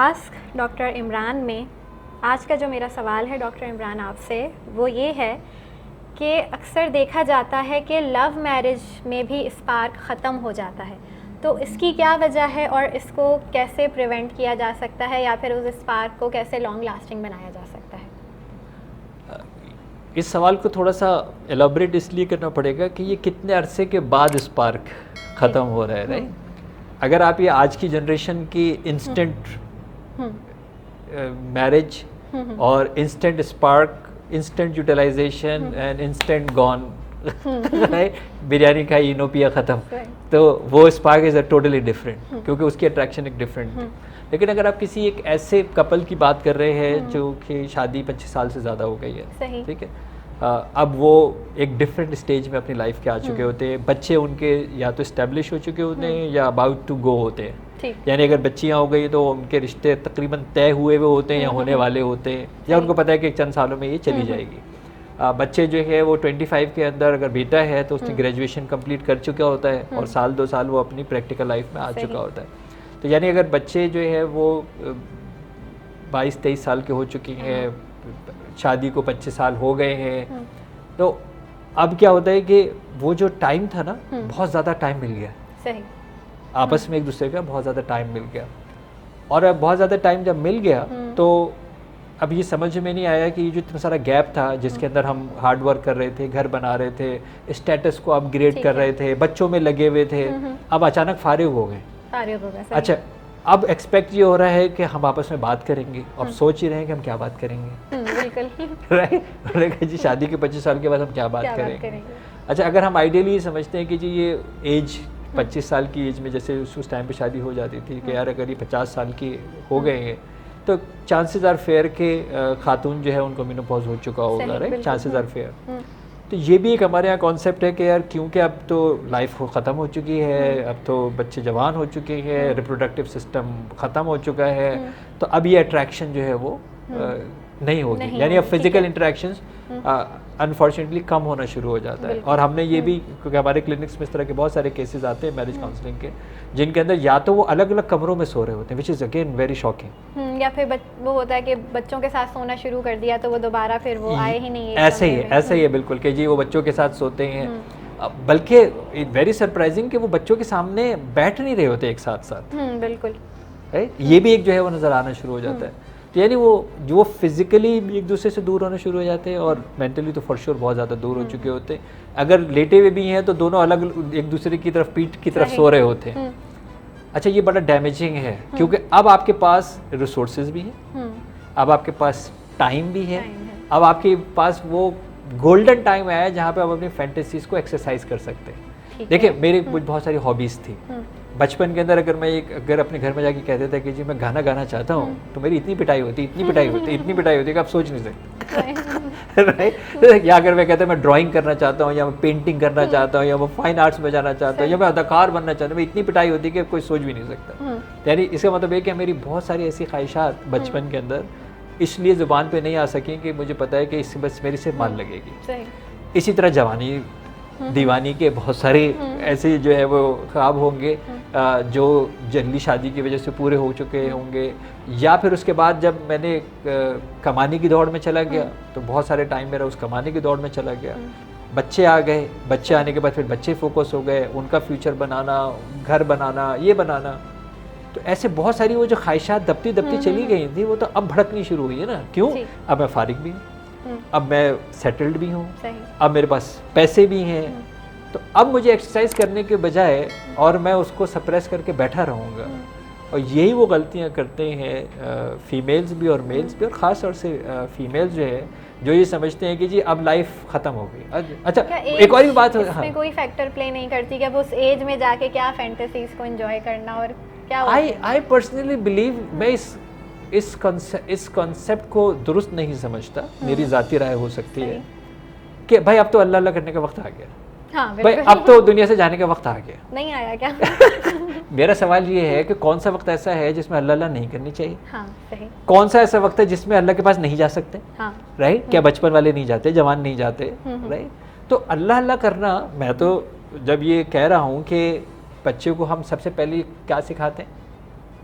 Ask doctor Imran में आज का जो मेरा सवाल है डॉक्टर इमरान आपसे वो ये है कि अक्सर देखा जाता है कि लव मैरिज में भी स्पार्क ख़त्म हो जाता है, तो इसकी क्या वजह है और इसको कैसे प्रिवेंट किया जा सकता है या फिर उस स्पार्क को कैसे लॉन्ग लास्टिंग बनाया जा सकता है? इस सवाल को थोड़ा सा एलाबरेट इसलिए करना पड़ेगा कि ये कितने अरसे के बाद स्पार्क ख़त्म हो रहा है, राइट? अगर आप ये आज की जनरेशन की इंस्टेंट मैरिज और instant spark, instant utilization and instant gone, biryani खाई इनो पिया ख़त्म, तो वो spark is a totally different, क्योंकि उसकी अट्रैक्शन एक डिफरेंट थी। लेकिन अगर आप किसी एक ऐसे कपल की बात कर रहे हैं जो कि शादी 25 साल से ज़्यादा हो गई है, ठीक है, अब वो एक डिफरेंट स्टेज में अपनी लाइफ के आ चुके होते हैं, बच्चे उनके या तो इस्टेब्लिश हो चुके होते हैं या अबाउट टू गो होते हैं, यानी अगर बच्चियां हो गई तो उनके रिश्ते तकरीबन तय हुए हुए होते हैं या होने वाले होते हैं, या उनको पता है कि चंद सालों में ये चली जाएगी। बच्चे जो है वो 25 के अंदर अगर बेटा है तो उसने ग्रेजुएशन कंप्लीट कर चुका होता है और साल 2 साल वो अपनी प्रैक्टिकल लाइफ में आ चुका होता है। तो यानी अगर बच्चे जो है वो 22-23 साल के हो चुके हैं, शादी को 25 साल हो गए हैं, तो अब क्या होता है कि वो जो टाइम था ना, बहुत ज़्यादा टाइम मिल गया, सही, आपस में एक दूसरे का बहुत ज़्यादा टाइम मिल गया। और अब बहुत ज़्यादा टाइम जब मिल गया तो अब ये समझ में नहीं आया कि ये जो इतना सारा गैप था जिसके अंदर हम हार्ड वर्क कर रहे थे, घर बना रहे थे, स्टेटस को अपग्रेड कर रहे थे, बच्चों में लगे हुए थे, अब अचानक फारिग हो गए। अच्छा, अब एक्सपेक्ट ये हो रहा है कि हम आपस में बात करेंगे और सोच ही रहे हैं कि हम क्या बात करेंगे, बिल्कुल राइट जी, शादी के 25 साल के बाद हम क्या बात करेंगे। अच्छा, अगर हम आइडियली ये समझते हैं कि जी ये एज 25 साल की एज में जैसे उस टाइम पे शादी हो जाती थी कि यार अगर ये 50 साल की हो गए हैं तो चांसेस आर फेयर के खातून जो है उनको मेनोपॉज हो चुका होगा, राइट, चांसेस आर फेयर। तो ये भी एक हमारे यहाँ कॉन्सेप्ट है कि यार क्योंकि अब तो लाइफ ख़त्म हो चुकी है, अब तो बच्चे जवान हो चुके हैं, रिप्रोडक्टिव सिस्टम ख़त्म हो चुका है, तो अब ये अट्रैक्शन जो है वो नहीं होगी, यानी अब फिजिकल इंटरेक्शंस अनफॉर्चुनेटली कम होना शुरू हो जाता है। और हमने ये भी, क्योंकि हमारे क्लिनिक्स में इस तरह के बहुत सारे केसेस आते हैं मैरिज काउंसलिंग के, जिनके अंदर या तो वो अलग अलग कमरों में सो रहे होते हैं, which is again very shocking, या फिर वो होता है कि बच्चों के साथ सोना शुरू कर दिया तो वो दोबारा फिर वो आए ही नहीं। ऐसे ही है बिल्कुल, कि जी वो बच्चों के साथ सोते हैं, बल्कि वेरी सरप्राइजिंग कि वो बच्चों के सामने बैठ नहीं रहे होते एक साथ साथ, बिल्कुल, ये भी एक जो है वो नज़र आना शुरू हो जाता है। तो यानी वो जो फिजिकली एक दूसरे से दूर होना शुरू हो जाते हैं और मेंटली तो फॉर श्योर बहुत ज़्यादा दूर हो चुके होते हैं। अगर लेटे हुए भी हैं तो दोनों अलग एक दूसरे की तरफ, पीठ की तरफ सो रहे होते हैं। अच्छा, ये बड़ा डैमेजिंग है क्योंकि अब आपके पास रिसोर्सेज भी हैं, अब आपके पास टाइम भी है, अब आपके पास वो गोल्डन टाइम आया है जहाँ पे आप अपनी फैंटेसीज को एक्सरसाइज कर सकते हैं। देखिए, मेरी बहुत सारी हॉबीज़ थी बचपन के अंदर। अगर अपने घर में जाके कहते थे कि जी मैं गाना गाना चाहता हूँ तो मेरी इतनी पिटाई होती कि आप सोच नहीं सकते, राइट। या अगर मैं कहता मैं ड्राइंग करना चाहता हूँ या मैं पेंटिंग करना चाहता हूँ या मैं फाइन आर्ट्स में जाना चाहता हूँ या मैं अदाकार बनना चाहता हूँ, मैं इतनी पिटाई होती कि कोई सोच भी नहीं सकता। यानी इसका मतलब ये कि मेरी बहुत सारी ऐसी ख्वाहिशात बचपन के अंदर इसलिए ज़ुबान पे नहीं आ सकी कि मुझे पता है कि इससे बस मेरी से मार लगेगी। इसी तरह जवानी दीवानी के बहुत सारे ऐसे जो है वो ख्वाब होंगे जो जल्दी शादी की वजह से पूरे हो चुके होंगे, या फिर उसके बाद जब मैंने कमाने की दौड़ में चला गया तो बहुत सारे टाइम मेरा उस कमाने की दौड़ में चला गया। बच्चे आ गए, बच्चे आने के बाद फिर बच्चे फोकस हो गए, उनका फ्यूचर बनाना, घर बनाना, ये बनाना, तो ऐसे बहुत सारी वो जो ख्वाहिशात दबती दबती चली गई थी वो तो अब भड़कनी शुरू हुई है ना। क्यों? अब मैं फारिग भी हूँ, अब मैं सेटल्ड भी हूँ, अब मेरे पास पैसे भी हैं, तो अब मुझे एक्सरसाइज करने के बजाय और मैं उसको सप्रेस करके बैठा रहूँगा। और यही वो गलतियाँ करते हैं फीमेल्स भी और मेल्स भी, और ख़ास तौर से फीमेल्स जो है जो ये समझते हैं कि जी अब लाइफ ख़त्म हो गई। अच्छा, एक और भी बात है, इसमें कोई फैक्टर प्ले नहीं करती कि अब उस एज में जाके क्या फैंटेसीज को एंजॉय करना और क्या? आई पर्सनली बिलीव, मैं इस कॉन्सेप्ट को दुरुस्त नहीं समझता, मेरी ज़ाती राय हो सकती है कि भाई अब तो अल्लाह अल्लाह करने का वक्त आ गया। हाँ, भाई अब तो दुनिया से जाने का वक्त आ गया। नहीं आया क्या? मेरा सवाल ये है कि कौन सा वक्त ऐसा है जिसमें अल्लाह अल्लाह नहीं करनी चाहिए? हाँ, सही। कौन सा ऐसा वक्त है जिसमें अल्लाह के पास नहीं जा सकते? हाँ, राइट। क्या बचपन वाले नहीं जाते, जवान नहीं जाते? राइट। तो अल्लाह अल्लाह करना, मैं तो जब ये कह रहा हूँ कि बच्चे को हम सबसे पहले क्या सिखाते हैं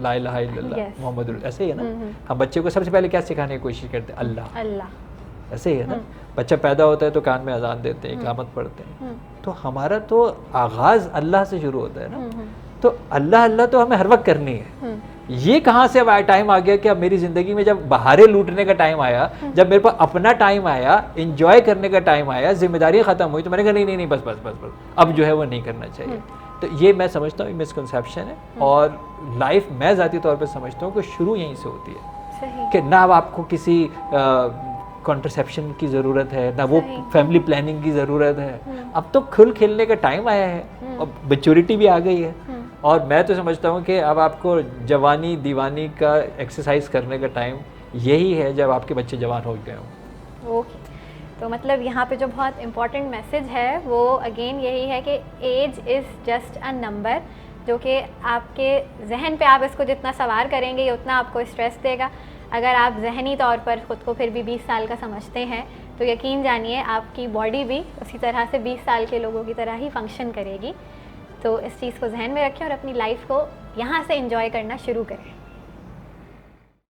ला इलाहा इल्लल्लाह Yes. मोहम्मद, ऐसे ही है ना। हम बच्चे को सबसे पहले क्या सिखाने की कोशिश करते हैं? अल्लाह। अल्लाह। ऐसे ही है ना। बच्चा पैदा होता है तो कान में अजान देते हैं, इकामत पढ़ते हैं, तो हमारा तो आगाज़ अल्लाह से शुरू होता है ना। तो अल्लाह अल्लाह तो हमें हर वक्त करनी है। ये कहाँ से अब टाइम आ गया कि अब मेरी ज़िंदगी में जब बहारें लूटने का टाइम आया, जब मेरे पास अपना टाइम आया, इंजॉय करने का टाइम आया, जिम्मेदारियाँ ख़त्म हुई, तो मैंने कहा नहीं, बस अब जो है वो नहीं करना चाहिए। तो ये मैं समझता हूँ मिसकंसेप्शन है, और लाइफ मैं ज़ाती तौर पर समझता हूँ कि शुरू यहीं से होती है कि ना अब आपको किसी कॉन्ट्रसेप्शन की ज़रूरत है, ना वो फैमिली प्लानिंग की ज़रूरत है। अब तो खुल खेलने का टाइम आया है और मैच्योरिटी भी आ गई है। और मैं तो समझता हूँ कि अब आपको जवानी दीवानी का एक्सरसाइज करने का टाइम यही है जब आपके बच्चे जवान हो गए हों। ओके, तो मतलब यहाँ पे जो बहुत इम्पॉर्टेंट मैसेज है वो अगेन यही है कि age is just a number, जो कि आपके जहन पे आप इसको जितना सवार करेंगे उतना आपको स्ट्रेस देगा। अगर आप जहनी तौर पर ख़ुद को फिर भी 20 साल का समझते हैं तो यकीन जानिए आपकी बॉडी भी उसी तरह से 20 साल के लोगों की तरह ही फंक्शन करेगी। तो इस चीज़ को जहन में रखें और अपनी लाइफ को यहाँ से एंजॉय करना शुरू करें।